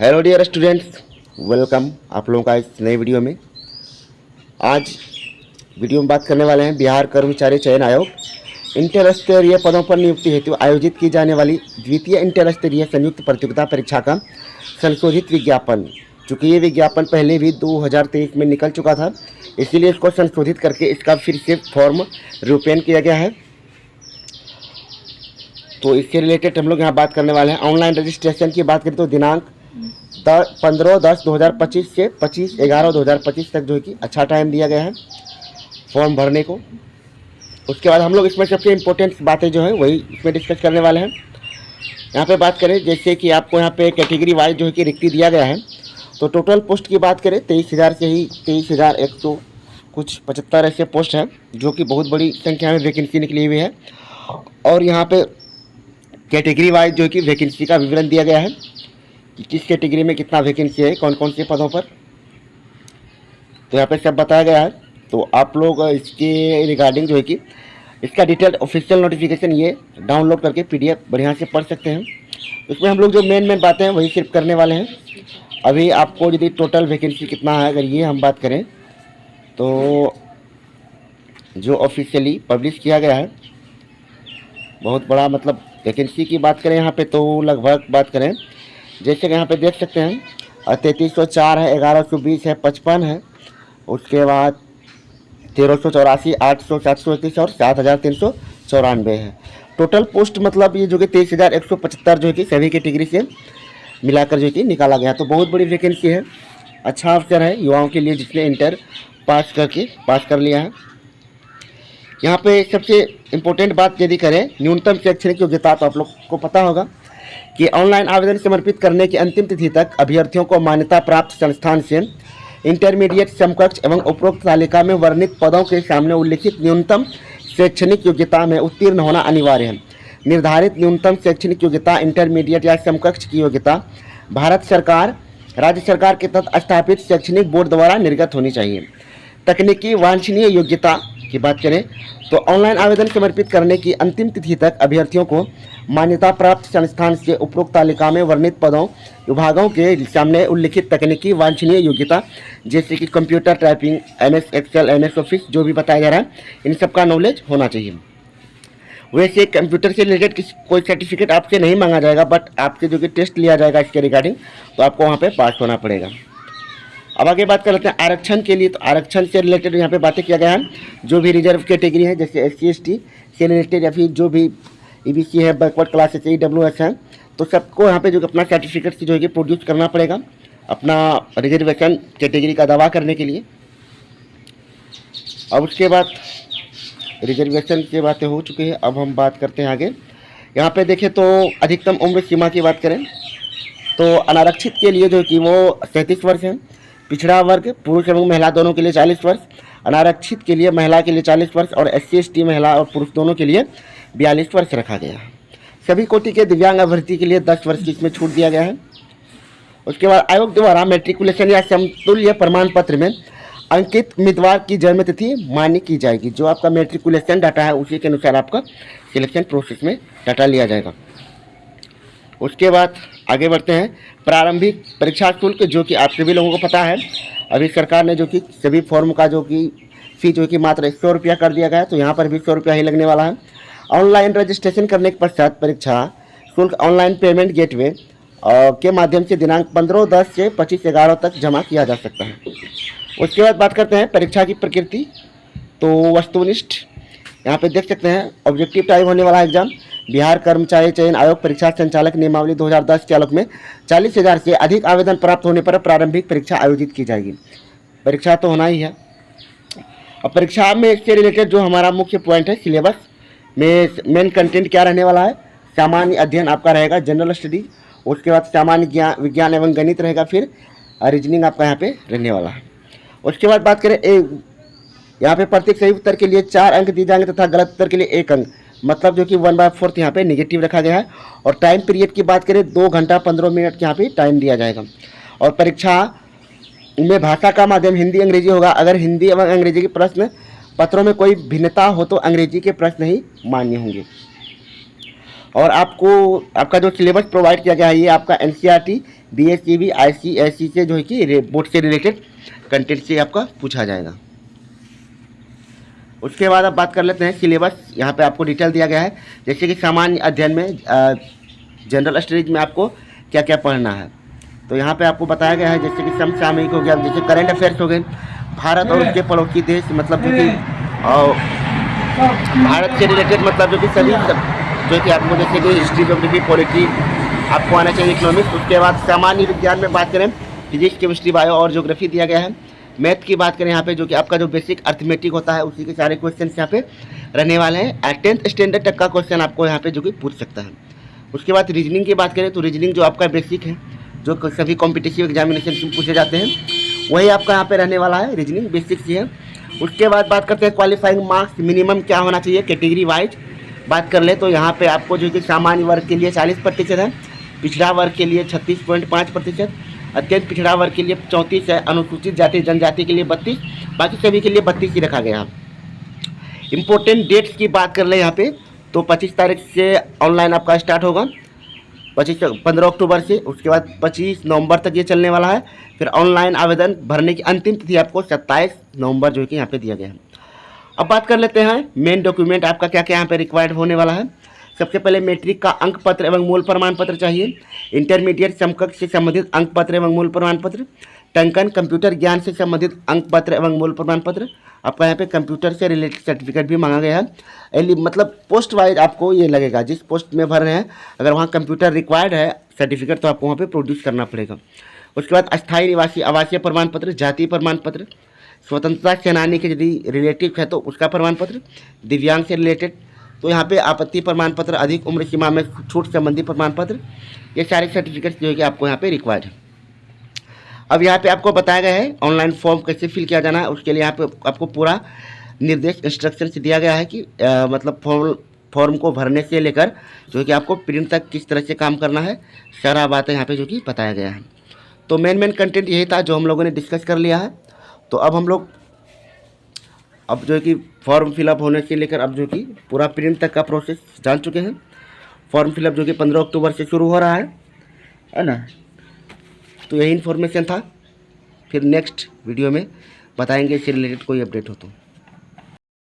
Hello dear students, welcome आप लोगों का इस नई वीडियो में। आज वीडियो में बात करने वाले हैं बिहार कर्मचारी चयन आयोग इंटर स्तरीय पदों पर नियुक्ति हेतु आयोजित की जाने वाली द्वितीय इंटर स्तरीय संयुक्त प्रतियोगिता परीक्षा का संशोधित विज्ञापन। चूँकि ये विज्ञापन पहले भी 2023 में निकल चुका था, इसीलिए इसको संशोधित करके इसका फिर से फॉर्म रूपांतरित किया गया है। तो इससे रिलेटेड हम लोग यहाँ बात करने वाले हैं। ऑनलाइन रजिस्ट्रेशन की बात करें तो दिनांक 15/10/2025 से 25/11/2025 तक जो है कि अच्छा टाइम दिया गया है फॉर्म भरने को। उसके बाद हम लोग इसमें सबसे इम्पोर्टेंट बातें जो है वही इसमें डिस्कस करने वाले हैं। यहाँ पे बात करें जैसे कि आपको यहाँ पे कैटेगरी वाइज जो है कि रिक्ति दिया गया है। तो टोटल पोस्ट की बात करें 23,000 से ही 23,100 कुछ 75 ऐसे पोस्ट हैं, जो कि बहुत बड़ी संख्या में वैकेंसी निकली हुई है। और यहाँ पे कैटेगरी वाइज जो है कि वैकेंसी का विवरण दिया गया है कि किस कैटेगरी में कितना वैकेंसी है, कौन कौन से पदों पर, तो यहाँ पे सब बताया गया है। तो आप लोग इसके रिगार्डिंग जो है कि इसका डिटेल्ड ऑफिशियल नोटिफिकेशन ये डाउनलोड करके पीडीएफ बढ़िया से पढ़ सकते हैं। इसमें हम लोग जो मेन बातें हैं वही सिर्फ करने वाले हैं। अभी आपको यदि टोटल वैकेंसी कितना है अगर ये हम बात करें तो जो ऑफिशियली पब्लिश किया गया है बहुत बड़ा, मतलब वैकेंसी की बात करें यहाँ पे तो लगभग बात करें जैसे कि यहाँ पे देख सकते हैं 3304 है, 1120 है, 55 है, उसके बाद 1384, 800, 731 और 7394 है टोटल पोस्ट। मतलब ये जो कि 23,175 जो है कि सभी कैटेगरी से मिलाकर जो है कि निकाला गया। तो बहुत बड़ी वैकेंसी है, अच्छा अवसर है युवाओं के लिए जिसने इंटर पास कर लिया है। यहाँ पे सबसे इम्पोर्टेंट बात यदि करें न्यूनतम शैक्षणिक योग्यता, तो आप लोग को पता होगा कि ऑनलाइन आवेदन समर्पित करने की अंतिम तिथि तक अभ्यर्थियों को मान्यता प्राप्त संस्थान से इंटरमीडिएट समकक्ष एवं उपरोक्त तालिका में वर्णित पदों के सामने उल्लिखित न्यूनतम शैक्षणिक योग्यता में उत्तीर्ण होना अनिवार्य है। निर्धारित न्यूनतम शैक्षणिक योग्यता इंटरमीडिएट या समकक्ष की योग्यता भारत सरकार, राज्य सरकार के तहत स्थापित शैक्षणिक बोर्ड द्वारा निर्गत होनी चाहिए। तकनीकी वांछनीय योग्यता की बात करें तो ऑनलाइन आवेदन समर्पित करने की अंतिम तिथि तक अभ्यर्थियों को मान्यता प्राप्त संस्थान से उपरोक्त तालिका में वर्णित पदों विभागों के सामने उल्लिखित तकनीकी वांछनीय योग्यता जैसे कि computer typing, MS Excel, MS office जो भी बताया जा रहा है इन सब का नॉलेज होना चाहिए। वैसे कंप्यूटर से रिलेटेड कोई सर्टिफिकेट आपसे नहीं मांगा जाएगा, बट आपसे जो कि टेस्ट लिया जाएगा इसके रिगार्डिंग, तो आपको वहाँ पर पास होना पड़ेगा। अब आगे बात कर लेते हैं आरक्षण के लिए। तो आरक्षण से रिलेटेड यहाँ पे बातें किया गया है। जो भी रिजर्व कैटेगरी है जैसे SC ST से रिलेटेड या फिर जो भी EBC है, बैकवर्ड क्लासेस है, EWS है, तो सबको यहाँ पे जो अपना सर्टिफिकेट जो है कि प्रोड्यूस करना पड़ेगा अपना रिजर्वेशन कैटेगरी का दावा करने के लिए। अब उसके बाद रिजर्वेशन की बातें हो चुकी है, अब हम बात करते हैं आगे। यहाँ पे देखें तो अधिकतम उम्र सीमा की बात करें तो अनारक्षित के लिए जो कि वो 37 वर्ष है, पिछड़ा वर्ग पुरुष एवं महिला दोनों के लिए 40 वर्ष, अनारक्षित के लिए महिला के लिए 40 वर्ष और SC ST महिला और पुरुष दोनों के लिए 42 वर्ष रखा गया है। सभी कोटि के दिव्यांग अभ्यर्थी के लिए 10 वर्ष की इसमें छूट दिया गया है। उसके बाद आयोग द्वारा मेट्रिकुलेशन या समतुल्य प्रमाण पत्र में अंकित उम्मीदवार की जन्म तिथि मान्य की जाएगी। जो आपका मेट्रिकुलेशन डाटा है उसी के अनुसार आपका सिलेक्शन प्रोसेस में डाटा लिया जाएगा। उसके बाद आगे बढ़ते हैं प्रारंभिक परीक्षा शुल्क, जो कि आप सभी लोगों को पता है अभी सरकार ने जो कि सभी फॉर्म का जो कि फी जो कि मात्र 100 रुपया कर दिया गया है, तो यहाँ पर भी 100 रुपया ही लगने वाला है। ऑनलाइन रजिस्ट्रेशन करने के पश्चात परीक्षा शुल्क ऑनलाइन पेमेंट गेटवे के माध्यम से दिनांक 15/10 से 25/11 तक जमा किया जा सकता है। उसके बाद बात करते हैं परीक्षा की प्रकृति। तो वस्तुनिष्ठ यहाँ पे देख सकते हैं ऑब्जेक्टिव टाइप होने वाला एग्जाम बिहार कर्मचारी चयन आयोग परीक्षा संचालक नियमावली 2010 के आलोक में 40,000 से अधिक आवेदन प्राप्त होने पर प्रारंभिक परीक्षा आयोजित की जाएगी। परीक्षा तो होना ही है। अब परीक्षा में इससे रिलेटेड जो हमारा मुख्य पॉइंट है सिलेबस में मेन कंटेंट क्या रहने वाला है, सामान्य अध्ययन आपका रहेगा, जनरल स्टडीज, उसके बाद सामान्य विज्ञान एवं गणित रहेगा, फिर रीजनिंग आपका यहाँ पे रहने वाला है। उसके बाद बात करें यहाँ पे प्रत्येक सही उत्तर के लिए 4 अंक दिए जाएंगे तथा गलत उत्तर के लिए 1 अंक, मतलब जो कि 1/4 यहाँ पे नेगेटिव रखा गया है। और टाइम पीरियड की बात करें 2 घंटा 15 मिनट के यहाँ पे टाइम दिया जाएगा। और परीक्षा में भाषा का माध्यम हिंदी अंग्रेजी होगा। अगर हिंदी एवं अंग्रेजी के प्रश्न पत्रों में कोई भिन्नता हो तो अंग्रेजी के प्रश्न ही मान्य होंगे। और आपको आपका जो सिलेबस प्रोवाइड किया गया है ये आपका एनसीईआरटी, बीएसईबी, आईसीएसई से जो है कि बोर्ड से रिलेटेड कंटेंट से आपका पूछा जाएगा। उसके बाद अब बात कर लेते हैं सिलेबस। यहाँ पे आपको डिटेल दिया गया है, जैसे कि सामान्य अध्ययन में जनरल स्टडीज में आपको क्या क्या पढ़ना है। तो यहाँ पे आपको बताया गया है जैसे कि समसामयिक हो गया, जैसे करंट अफेयर्स हो गए, भारत और उसके पड़ोसी देश, मतलब जो कि भारत से रिलेटेड, मतलब जो कि सभी जो कि आपको जैसे कि हिस्ट्री, ज्योग्राफी, पॉलिटी आपको आना चाहिए, इकोनॉमिक्स। उसके बाद सामान्य विज्ञान में बात करें, फिजिक्स, केमिस्ट्री, बायो और ज्योग्राफी दिया गया है। मैथ की बात करें यहाँ पे जो कि आपका जो बेसिक अर्थमेटिक होता है उसी के सारे क्वेश्चन यहाँ पे रहने वाले हैं। 10th स्टैंडर्ड तक का क्वेश्चन आपको यहाँ पे जो कि पूछ सकता है। उसके बाद रीजनिंग की बात करें तो रीजनिंग जो आपका बेसिक है, जो सभी कॉम्पिटिटिव एग्जामिनेशन में पूछे जाते हैं, वही आपका यहाँ पे रहने वाला है, रीजनिंग बेसिक ही है। उसके बाद बात करते हैं क्वालिफाइंग मार्क्स मिनिमम क्या होना चाहिए कैटेगरी वाइज बात कर ले तो यहाँ पे आपको जो कि सामान्य वर्ग के लिए 40% है, पिछड़ा वर्ग के लिए 36.5%, अत्यंत पिछड़ा वर्ग के लिए 34 है, अनुसूचित जाति जनजाति के लिए 32, बाकी सभी के लिए 32 ही रखा गया। इम्पोर्टेंट डेट्स की बात कर ले यहाँ पे तो 25 तारीख से ऑनलाइन आपका स्टार्ट होगा, 15 अक्टूबर से। उसके बाद 25 नवंबर तक ये चलने वाला है। फिर ऑनलाइन आवेदन भरने की अंतिम तिथि आपको 27 नवंबर जो कि यहाँ पे दिया गया है। अब बात कर लेते हैं मेन डॉक्यूमेंट आपका क्या क्या यहाँ पे रिक्वायर्ड होने वाला है। सबसे पहले मैट्रिक का अंक पत्र एवं मूल प्रमाण पत्र चाहिए, इंटरमीडिएट समकक्ष से संबंधित अंक पत्र एवं मूल प्रमाण पत्र, टंकन कंप्यूटर ज्ञान से संबंधित अंक पत्र एवं मूल प्रमाण पत्र। आपका यहाँ पे कंप्यूटर से रिलेटेड सर्टिफिकेट भी मांगा गया है, मतलब पोस्ट वाइज आपको ये लगेगा जिस पोस्ट में भर रहे हैं, अगर वहाँ कंप्यूटर रिक्वायर्ड है सर्टिफिकेट तो आपको वहाँ पे प्रोड्यूस करना पड़ेगा। उसके बाद अस्थायी निवासी आवासीय प्रमाण पत्र, जातीय प्रमाण पत्र, स्वतंत्रता सेनानी के यदि रिलेटिव है तो उसका प्रमाण पत्र, दिव्यांग से रिलेटेड तो यहाँ पे आपत्ति प्रमाण पत्र, अधिक उम्र सीमा में छूट संबंधी प्रमाण पत्र, ये सारे सर्टिफिकेट्स जो है कि आपको यहाँ पे रिक्वायर्ड है। अब यहाँ पे आपको बताया गया है ऑनलाइन फॉर्म कैसे फिल किया जाना है, उसके लिए यहाँ पे आपको पूरा निर्देश इंस्ट्रक्शन से दिया गया है कि मतलब फॉर्म को भरने से लेकर जो कि आपको प्रिंट तक किस तरह से काम करना है, सारा बातें यहाँ पे जो कि बताया गया है। तो मेन कंटेंट यही था जो हम लोगों ने डिस्कस कर लिया है। तो अब हम लोग अब जो है कि फॉर्म फिलअप होने से लेकर अब जो कि पूरा प्रिंट तक का प्रोसेस जान चुके हैं। फॉर्म फिलअप जो कि 15 अक्टूबर से शुरू हो रहा है ना। तो यही इन्फॉर्मेशन था, फिर नेक्स्ट वीडियो में बताएंगे इससे रिलेटेड कोई अपडेट हो तो।